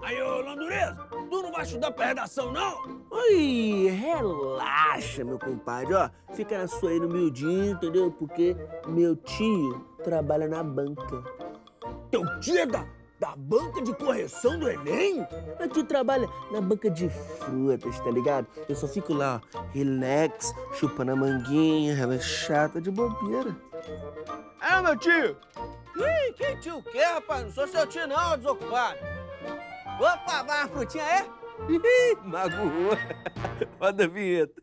Aí, ô Landureza, tu não vai estudar pra redação, não? Oi, relaxa, meu compadre, ó. Fica na sua aí no miudinho, entendeu? Porque meu tio trabalha na banca. Teu tio é da banca de correção do Enem? Meu tio trabalha na banca de frutas, tá ligado? Eu só fico lá, ó, relax, chupando a manguinha, relaxada, de bobeira. É, meu tio. Ih, que tio o quê, rapaz? Não sou seu tio não, desocupado. Opa, vai uma frutinha aí? Ih, magoou. Roda a vinheta.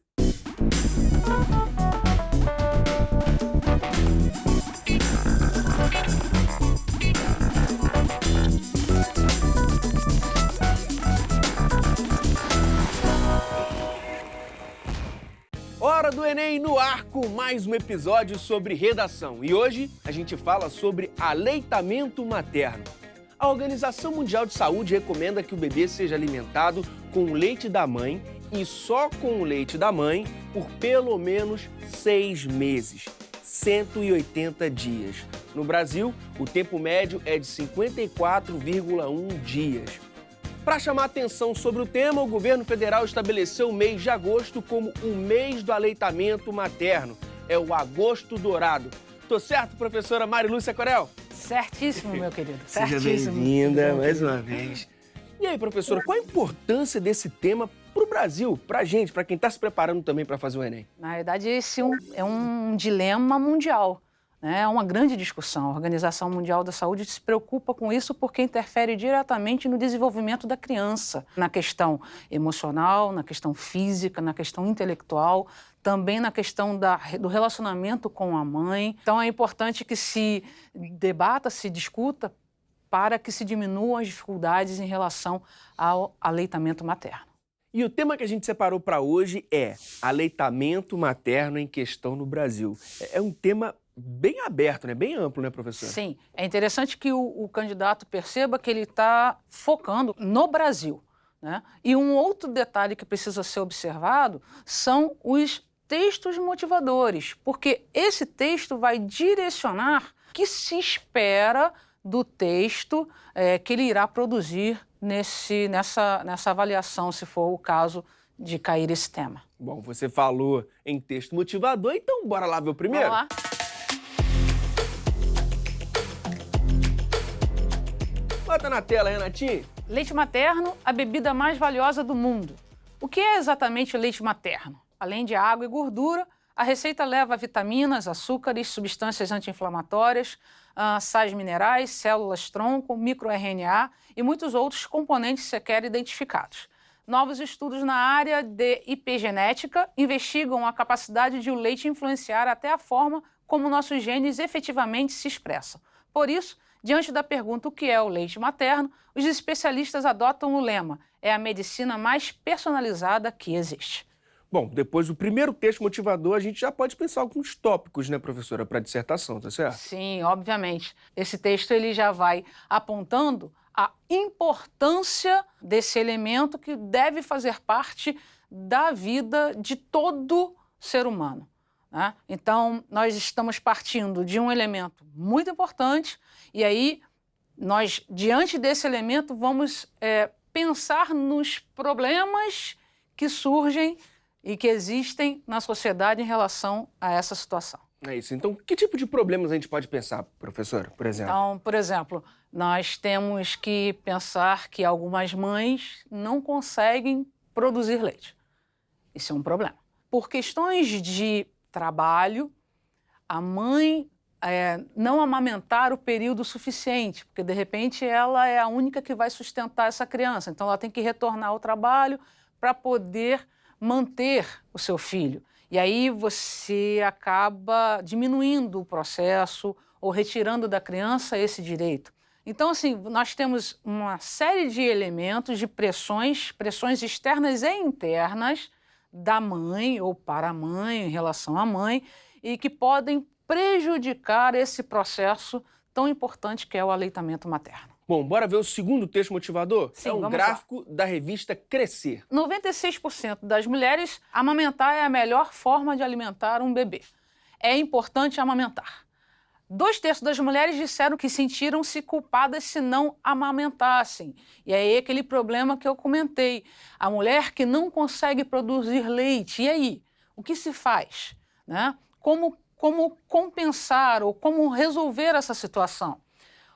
Hora do Enem no ar com mais um episódio sobre redação. E hoje a gente fala sobre aleitamento materno. A Organização Mundial de Saúde recomenda que o bebê seja alimentado com o leite da mãe e só com o leite da mãe por pelo menos 6 meses, 180 dias. No Brasil, o tempo médio é de 54,1 dias. Para chamar atenção sobre o tema, o governo federal estabeleceu o mês de agosto como o mês do aleitamento materno. É o Agosto Dourado. Tô certo, professora Mari Lúcia Corel? Certíssimo, meu querido. Seja Certíssimo. bem-vinda mais uma vez. E aí, professora, qual a importância desse tema pro Brasil, pra gente, pra quem tá se preparando também para fazer o Enem? Na verdade, esse é um dilema mundial, né? É uma grande discussão. A Organização Mundial da Saúde se preocupa com isso porque interfere diretamente no desenvolvimento da criança, na questão emocional, na questão física, na questão intelectual, também na questão do relacionamento com a mãe. Então, é importante que se debata, se discuta, para que se diminuam as dificuldades em relação ao aleitamento materno. E o tema que a gente separou para hoje é aleitamento materno em questão no Brasil. É um tema bem aberto, né? Bem amplo, né, professora? Sim, é interessante que o candidato perceba que ele está focando no Brasil, né? E um outro detalhe que precisa ser observado são os textos motivadores, porque esse texto vai direcionar o que se espera do texto que ele irá produzir nessa avaliação, se for o caso de cair esse tema. Bom, você falou em texto motivador, então bora lá ver o primeiro? Vamos lá? Bota na tela, Renatinho. Leite materno, a bebida mais valiosa do mundo. O que é exatamente o leite materno? Além de água e gordura, a receita leva vitaminas, açúcares, substâncias anti-inflamatórias, sais minerais, células-tronco, microRNA e muitos outros componentes sequer identificados. Novos estudos na área de epigenética investigam a capacidade de o leite influenciar até a forma como nossos genes efetivamente se expressam. Por isso, diante da pergunta o que é o leite materno, os especialistas adotam o lema: é a medicina mais personalizada que existe. Bom, depois do primeiro texto motivador, a gente já pode pensar alguns tópicos, né, professora, para a dissertação, tá certo? Sim, obviamente. Esse texto ele já vai apontando a importância desse elemento que deve fazer parte da vida de todo ser humano, né? Então, nós estamos partindo de um elemento muito importante e aí nós, diante desse elemento, vamos pensar nos problemas que surgem e que existem na sociedade em relação a essa situação. É isso. Então, que tipo de problemas a gente pode pensar, professora, por exemplo? Então, por exemplo, nós temos que pensar que algumas mães não conseguem produzir leite. Isso é um problema. Por questões de trabalho, a mãe não amamentar o período suficiente, porque, de repente, ela é a única que vai sustentar essa criança. Então, ela tem que retornar ao trabalho para poder manter o seu filho. E aí você acaba diminuindo o processo ou retirando da criança esse direito. Então, assim, nós temos uma série de elementos, de pressões externas e internas da mãe ou para a mãe, em relação à mãe, e que podem prejudicar esse processo tão importante que é o aleitamento materno. Bom, bora ver o segundo texto motivador? Sim, é um vamos gráfico da revista Crescer. 96% das mulheres, amamentar é a melhor forma de alimentar um bebê. É importante amamentar. 2/3 das mulheres disseram que sentiram-se culpadas se não amamentassem. E aí aquele problema que eu comentei. A mulher que não consegue produzir leite, e aí? O que se faz? Né? Como compensar ou como resolver essa situação?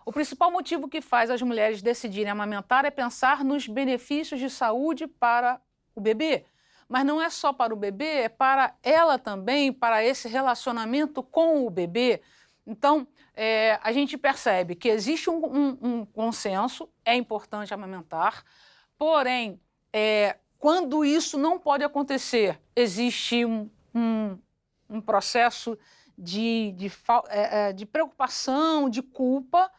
O principal motivo que faz as mulheres decidirem amamentar é pensar nos benefícios de saúde para o bebê. Mas não é só para o bebê, é para ela também, para esse relacionamento com o bebê. Então, a gente percebe que existe um consenso, é importante amamentar, porém, quando isso não pode acontecer, existe um processo de preocupação, de culpa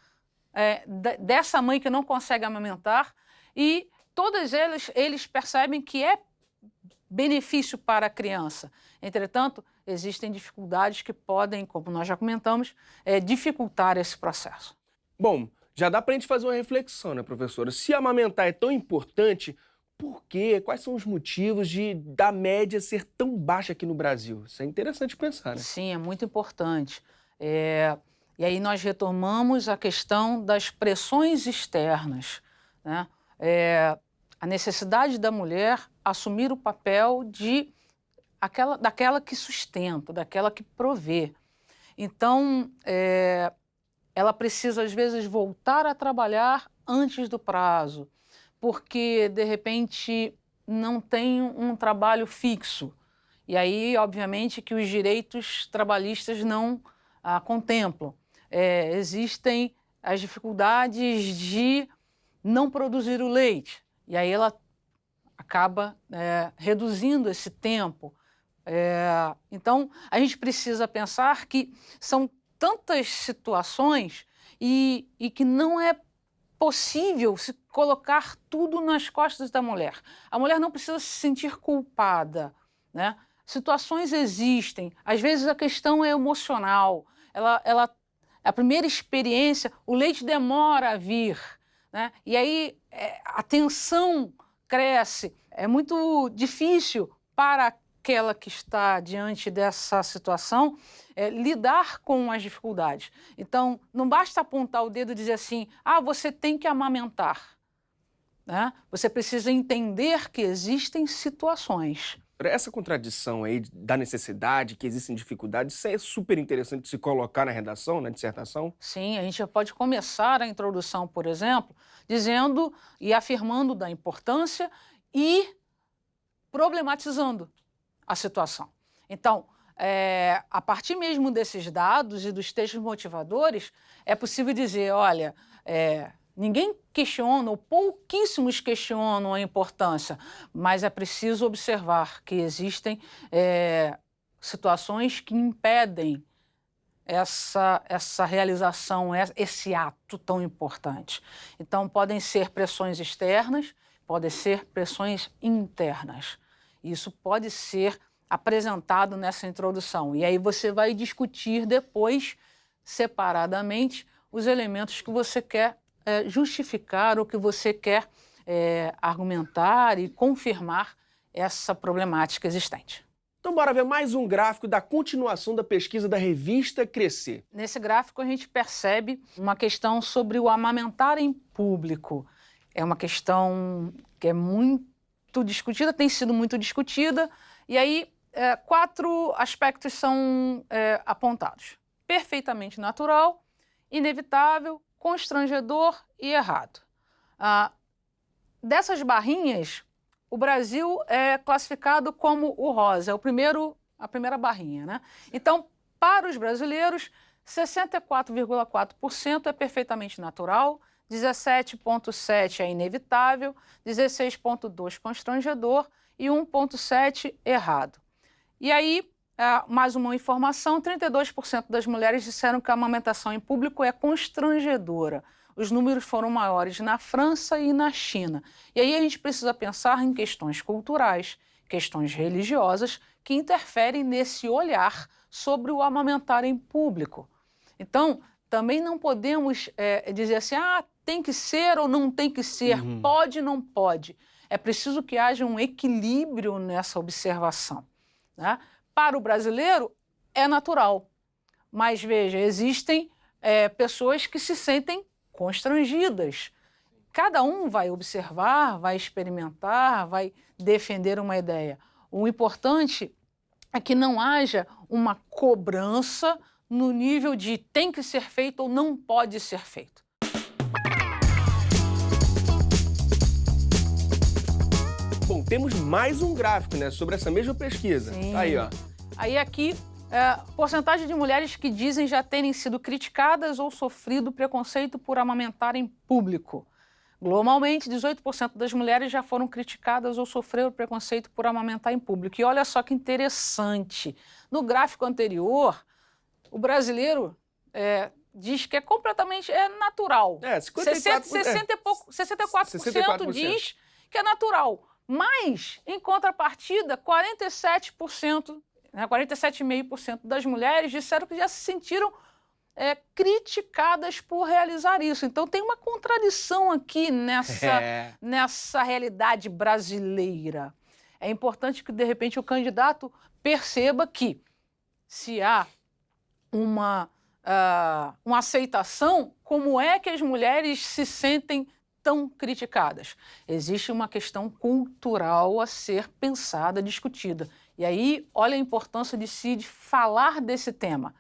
dessa mãe que não consegue amamentar, e todos eles percebem que é benefício para a criança. Entretanto, existem dificuldades que podem, como nós já comentamos, dificultar esse processo. Bom, já dá para a gente fazer uma reflexão, né, professora? Se amamentar é tão importante, por quê? Quais são os motivos da média ser tão baixa aqui no Brasil? Isso é interessante pensar, né? Sim, é muito importante. E aí nós retomamos a questão das pressões externas, né? A necessidade da mulher assumir o papel daquela que sustenta, daquela que provê. Então, ela precisa, às vezes, voltar a trabalhar antes do prazo, porque, de repente, não tem um trabalho fixo. E aí, obviamente, que os direitos trabalhistas não contemplam. Existem as dificuldades de não produzir o leite. E aí ela acaba reduzindo esse tempo. Então, a gente precisa pensar que são tantas situações e que não é possível se colocar tudo nas costas da mulher. A mulher não precisa se sentir culpada, né? Situações existem. Às vezes a questão é emocional. A primeira experiência, o leite demora a vir, né? E aí a tensão cresce. É muito difícil para aquela que está diante dessa situação lidar com as dificuldades. Então, não basta apontar o dedo e dizer assim, você tem que amamentar, né? Você precisa entender que existem situações. Essa contradição aí da necessidade, que existem dificuldades, isso é super interessante de se colocar na redação, na dissertação? Sim, a gente já pode começar a introdução, por exemplo, dizendo e afirmando da importância e problematizando a situação. Então, a partir mesmo desses dados e dos textos motivadores, é possível dizer, olha, ninguém questiona, ou pouquíssimos questionam a importância, mas é preciso observar que existem situações que impedem essa realização, esse ato tão importante. Então, podem ser pressões externas, podem ser pressões internas. Isso pode ser apresentado nessa introdução. E aí você vai discutir depois, separadamente, os elementos que você quer justificar ou que você quer argumentar e confirmar essa problemática existente. Então bora ver mais um gráfico da continuação da pesquisa da revista Crescer. Nesse gráfico a gente percebe uma questão sobre o amamentar em público. É uma questão que é muito discutida, tem sido muito discutida, e aí 4 aspectos são apontados. Perfeitamente natural, inevitável, constrangedor e errado. Dessas barrinhas, o Brasil é classificado como o rosa, a primeira barrinha, né? Então, para os brasileiros, 64,4% é perfeitamente natural, 17,7% é inevitável, 16,2% constrangedor e 1,7% errado. E aí, mais uma informação, 32% das mulheres disseram que a amamentação em público é constrangedora. Os números foram maiores na França e na China. E aí a gente precisa pensar em questões culturais, questões religiosas, que interferem nesse olhar sobre o amamentar em público. Então, também não podemos dizer assim, tem que ser ou não tem que ser, pode ou não pode. É preciso que haja um equilíbrio nessa observação, né? Para o brasileiro, é natural. Mas veja, existem pessoas que se sentem constrangidas. Cada um vai observar, vai experimentar, vai defender uma ideia. O importante é que não haja uma cobrança no nível de tem que ser feito ou não pode ser feito. Bom, temos mais um gráfico, né, sobre essa mesma pesquisa. Sim. Tá aí, ó. Aí aqui, porcentagem de mulheres que dizem já terem sido criticadas ou sofrido preconceito por amamentar em público. Globalmente, 18% das mulheres já foram criticadas ou sofreram preconceito por amamentar em público. E olha só que interessante. No gráfico anterior, o brasileiro diz que é completamente natural. 64% diz que é natural. Mas, em contrapartida, 47%, 47,5% das mulheres disseram que já se sentiram criticadas por realizar isso. Então tem uma contradição aqui nessa realidade brasileira. É importante que, de repente, o candidato perceba que se há uma aceitação, como é que as mulheres se sentem tão criticadas? Existe uma questão cultural a ser pensada, discutida. E aí, olha a importância de falar desse tema.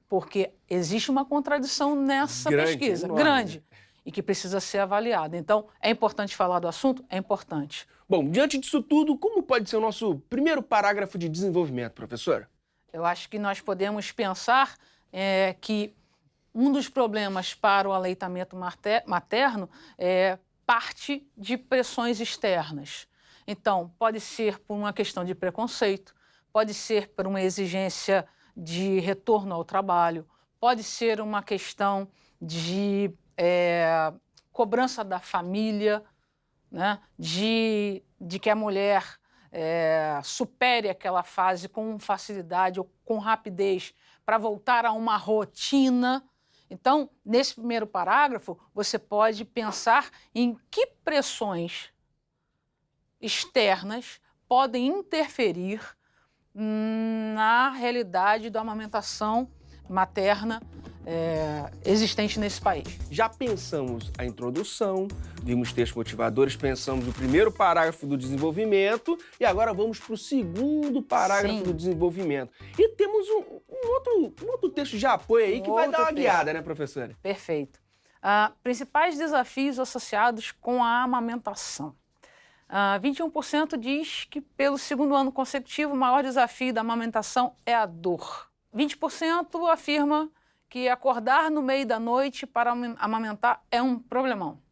Porque existe uma contradição nessa pesquisa, enorme, grande, e que precisa ser avaliada. Então, é importante falar do assunto? É importante. Bom, diante disso tudo, como pode ser o nosso primeiro parágrafo de desenvolvimento, professora? Eu acho que nós podemos pensar que um dos problemas para o aleitamento materno parte de pressões externas. Então, pode ser por uma questão de preconceito, pode ser por uma exigência de retorno ao trabalho, pode ser uma questão de cobrança da família, né? de que a mulher supere aquela fase com facilidade ou com rapidez para voltar a uma rotina. Então, nesse primeiro parágrafo, você pode pensar em que pressões externas podem interferir na realidade da amamentação materna existente nesse país. Já pensamos a introdução, vimos textos motivadores, pensamos o primeiro parágrafo do desenvolvimento e agora vamos para o segundo parágrafo do desenvolvimento. E temos um outro texto de apoio aí que vai dar uma guiada, né, professora? Perfeito. Principais desafios associados com a amamentação. 21% diz que, pelo segundo ano consecutivo, o maior desafio da amamentação é a dor. 20% afirma que acordar no meio da noite para amamentar é um problemão.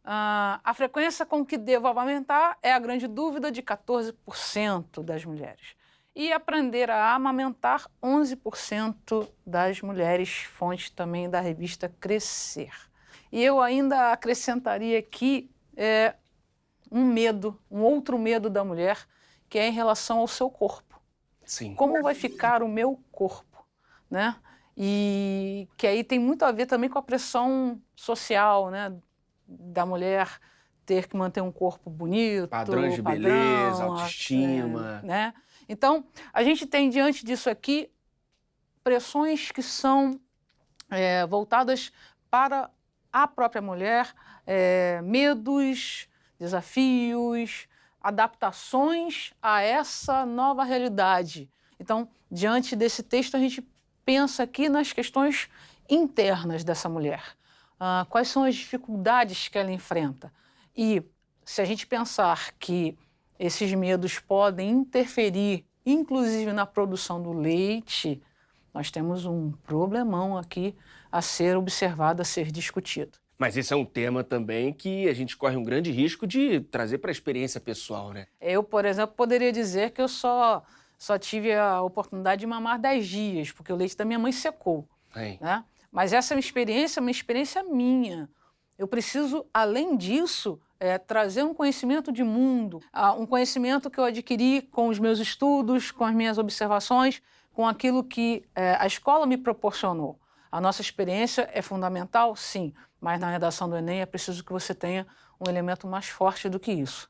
A frequência com que devo amamentar é a grande dúvida de 14% das mulheres. E aprender a amamentar, 11% das mulheres, fonte também da revista Crescer. E eu ainda acrescentaria aqui um outro medo da mulher, que é em relação ao seu corpo. Sim. Como vai ficar o meu corpo, né? E que aí tem muito a ver também com a pressão social, né? Da mulher ter que manter um corpo bonito, padrões de beleza, autoestima, né? Então, a gente tem diante disso aqui pressões que são voltadas para a própria mulher, medos, desafios, adaptações a essa nova realidade. Então, diante desse texto, a gente pensa aqui nas questões internas dessa mulher. Quais são as dificuldades que ela enfrenta? E se a gente pensar que esses medos podem interferir, inclusive na produção do leite, nós temos um problemão aqui a ser observado, a ser discutido. Mas esse é um tema também que a gente corre um grande risco de trazer para a experiência pessoal, né? Eu, por exemplo, poderia dizer que eu só tive a oportunidade de mamar 10 dias, porque o leite da minha mãe secou. Né? Mas essa é uma experiência minha. Eu preciso, além disso, trazer um conhecimento de mundo, um conhecimento que eu adquiri com os meus estudos, com as minhas observações, com aquilo que a escola me proporcionou. A nossa experiência é fundamental, sim, mas na redação do Enem é preciso que você tenha um elemento mais forte do que isso.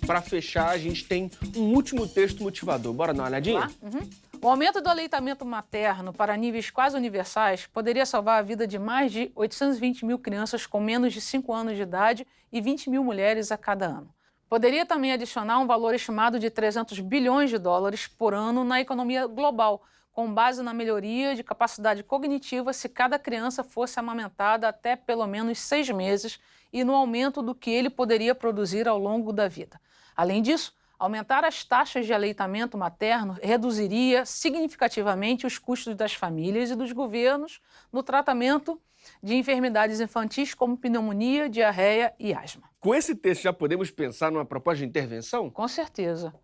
para fechar, a gente tem um último texto motivador. Bora dar uma olhadinha? Tá? O aumento do aleitamento materno para níveis quase universais poderia salvar a vida de mais de 820 mil crianças com menos de 5 anos de idade e 20 mil mulheres a cada ano. Poderia também adicionar um valor estimado de 300 bilhões de dólares por ano na economia global, com base na melhoria de capacidade cognitiva se cada criança fosse amamentada até pelo menos 6 meses e no aumento do que ele poderia produzir ao longo da vida. Além disso, aumentar as taxas de aleitamento materno reduziria significativamente os custos das famílias e dos governos no tratamento de enfermidades infantis como pneumonia, diarreia e asma. Com esse texto, já podemos pensar numa proposta de intervenção? Com certeza.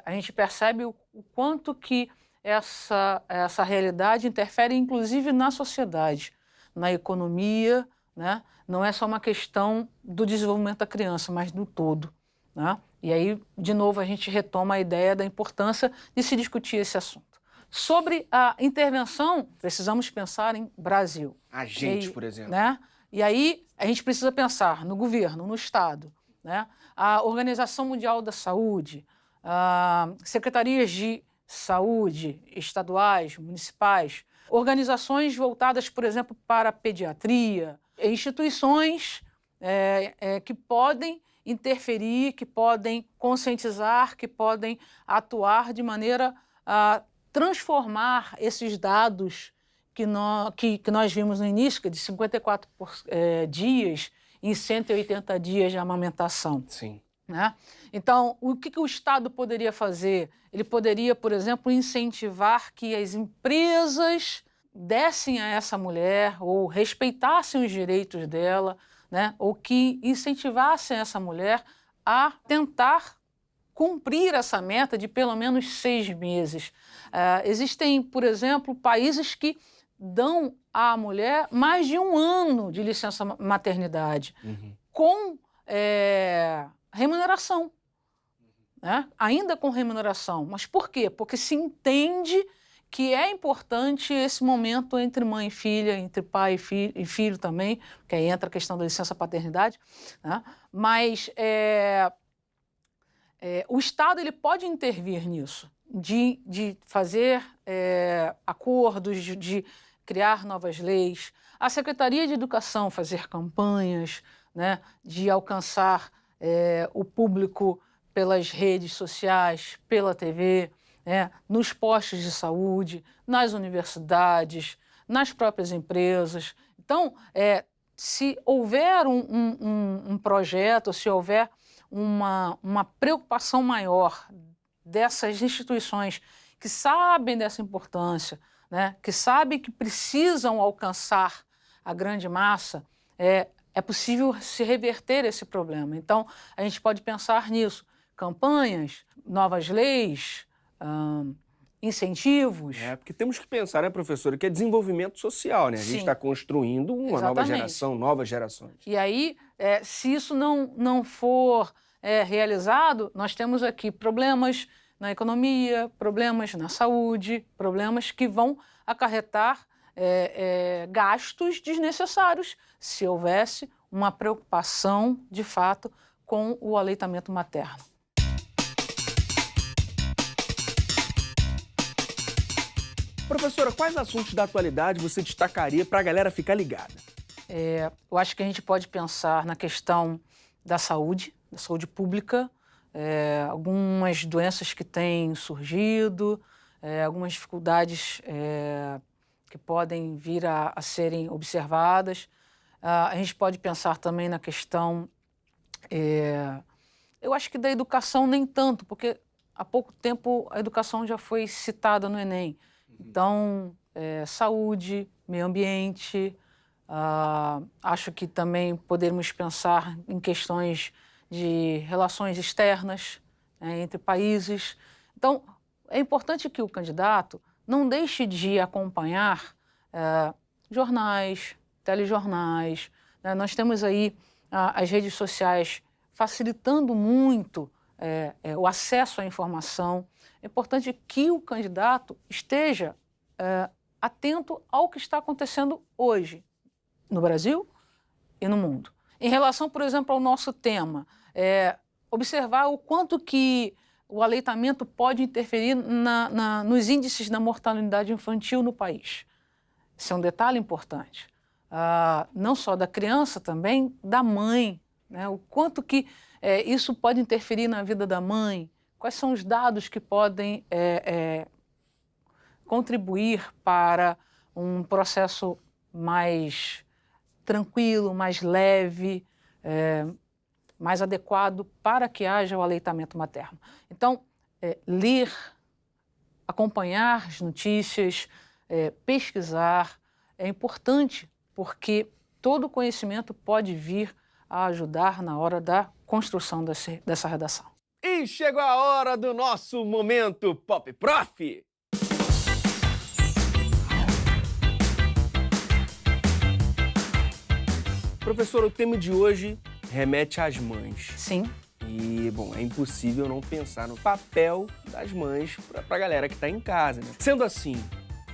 A gente percebe o quanto que essa realidade interfere, inclusive, na sociedade, na economia, né? Não é só uma questão do desenvolvimento da criança, mas do todo, né? E aí, de novo, a gente retoma a ideia da importância de se discutir esse assunto. Sobre a intervenção, precisamos pensar em Brasil. A gente, por exemplo. Né? E aí, a gente precisa pensar no governo, no Estado, né? A Organização Mundial da Saúde, secretarias de saúde estaduais, municipais, organizações voltadas, por exemplo, para a pediatria, instituições que podem interferir, que podem conscientizar, que podem atuar de maneira a transformar esses dados que nós vimos no início, que é de 54 dias em 180 dias de amamentação. Sim. Né? Então, o que o Estado poderia fazer? Ele poderia, por exemplo, incentivar que as empresas dessem a essa mulher ou respeitassem os direitos dela, né? Ou que incentivassem essa mulher a tentar cumprir essa meta de pelo menos 6 meses. Existem, por exemplo, países que dão à mulher mais de 1 ano de licença maternidade, com remuneração, né? Ainda com remuneração. Mas por quê? Porque se entende que é importante esse momento entre mãe e filha, entre pai e filho também, que aí entra a questão da licença paternidade, né? Mas o Estado ele pode intervir nisso, de fazer acordos, de criar novas leis, a Secretaria de Educação fazer campanhas, né, de alcançar o público pelas redes sociais, pela TV, nos postos de saúde, nas universidades, nas próprias empresas. Então, se houver um projeto, se houver uma preocupação maior dessas instituições que sabem dessa importância, né, que sabem que precisam alcançar a grande massa, é possível se reverter esse problema. Então, a gente pode pensar nisso. Campanhas, novas leis, incentivos. Porque temos que pensar, né, professora, que é desenvolvimento social, né? A gente está construindo uma nova geração, novas gerações. E aí, se isso não for realizado, nós temos aqui problemas na economia, problemas na saúde, problemas que vão acarretar gastos desnecessários se houvesse uma preocupação, de fato, com o aleitamento materno. Professora, quais assuntos da atualidade você destacaria para a galera ficar ligada? Eu acho que a gente pode pensar na questão da saúde pública, algumas doenças que têm surgido, algumas dificuldades que podem vir a serem observadas. A gente pode pensar também na questão, eu acho que da educação nem tanto, porque há pouco tempo a educação já foi citada no Enem. Então, saúde, meio ambiente, acho que também podemos pensar em questões de relações externas, entre países. Então, é importante que o candidato não deixe de acompanhar jornais, telejornais, né? Nós temos aí as redes sociais facilitando muito o acesso à informação. É importante que o candidato esteja atento ao que está acontecendo hoje, no Brasil e no mundo. Em relação, por exemplo, ao nosso tema, observar o quanto que o aleitamento pode interferir nos índices da mortalidade infantil no país. Esse é um detalhe importante. Não só da criança, também da mãe, né? O quanto que isso pode interferir na vida da mãe, quais são os dados que podem contribuir para um processo mais tranquilo, mais leve, mais adequado para que haja o aleitamento materno. Então, ler, acompanhar as notícias, pesquisar é importante, porque todo conhecimento pode vir a ajudar na hora da construção dessa redação. E chegou a hora do nosso Momento Pop Prof. Professor, o tema de hoje remete às mães. Sim. E, bom, é impossível não pensar no papel das mães para a galera que está em casa, né? Sendo assim,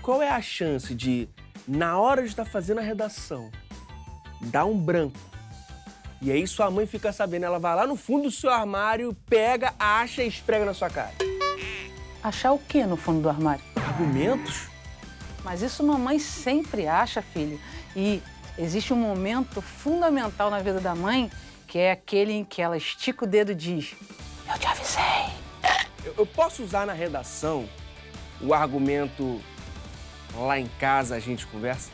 qual é a chance de, na hora de estar fazendo a redação, dar um branco? E aí sua mãe fica sabendo, ela vai lá no fundo do seu armário, pega, acha e esfrega na sua cara. Achar o quê no fundo do armário? Argumentos? Mas isso mamãe sempre acha, filho. E existe um momento fundamental na vida da mãe, que é aquele em que ela estica o dedo e diz: eu te avisei. Eu posso usar na redação o argumento lá em casa a gente conversa?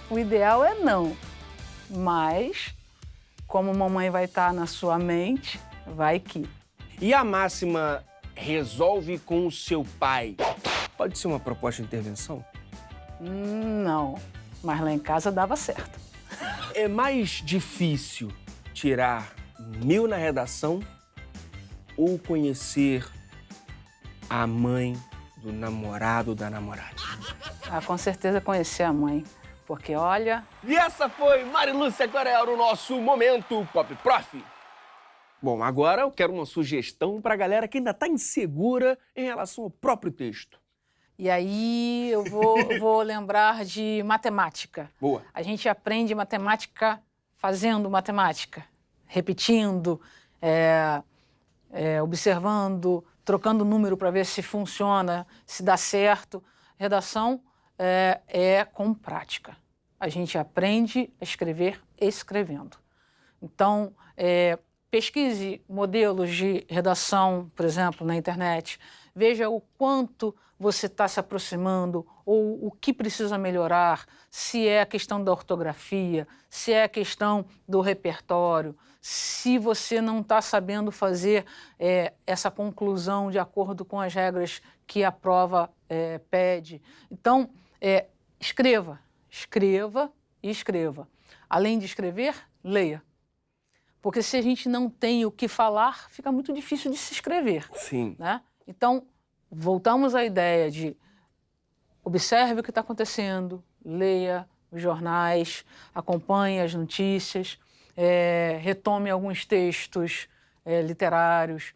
O ideal é não. Mas, como mamãe vai estar na sua mente, vai que. E a máxima resolve com o seu pai? Pode ser uma proposta de intervenção? Não, mas lá em casa dava certo. É mais difícil tirar 1000 na redação ou conhecer a mãe do namorado ou da namorada? Com certeza conhecer a mãe, porque olha... E essa foi Marilúcia Clarel no nosso Momento Pop Prof. Bom, agora eu quero uma sugestão para a galera que ainda está insegura em relação ao próprio texto. E aí eu vou lembrar de matemática. Boa. A gente aprende matemática fazendo matemática, repetindo, observando, trocando número para ver se funciona, se dá certo. Redação é com prática. A gente aprende a escrever escrevendo. Então, pesquise modelos de redação, por exemplo, na internet. Veja o quanto você está se aproximando ou o que precisa melhorar, se é a questão da ortografia, se é a questão do repertório, se você não está sabendo fazer essa conclusão de acordo com as regras que a prova pede. Então, escreva e escreva. Além de escrever, leia. Porque se a gente não tem o que falar, fica muito difícil de se escrever. Sim. Né? Então, voltamos à ideia de observe o que está acontecendo, leia os jornais, acompanhe as notícias, retome alguns textos literários,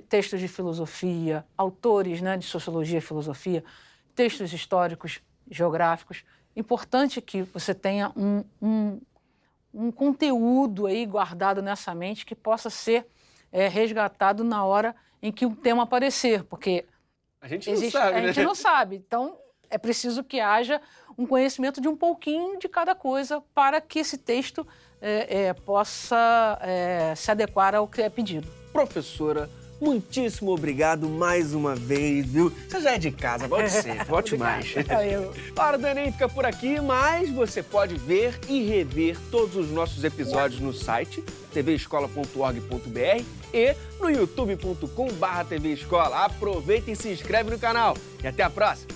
textos de filosofia, autores, né, de sociologia e filosofia, textos históricos, geográficos. Importante que você tenha um conteúdo aí guardado nessa mente que possa ser resgatado na hora em que o tema aparecer, porque a gente não sabe, né? A gente não sabe. Então, é preciso que haja um conhecimento de um pouquinho de cada coisa para que esse texto possa se adequar ao que é pedido. Professora, muitíssimo obrigado mais uma vez, viu? Você já é de casa, volte sempre, volte mais. A Hora do Enem fica por aqui, mas você pode ver e rever todos os nossos episódios no site tvescola.org.br e no youtube.com/tvescola. Aproveita e se inscreve no canal. E até a próxima!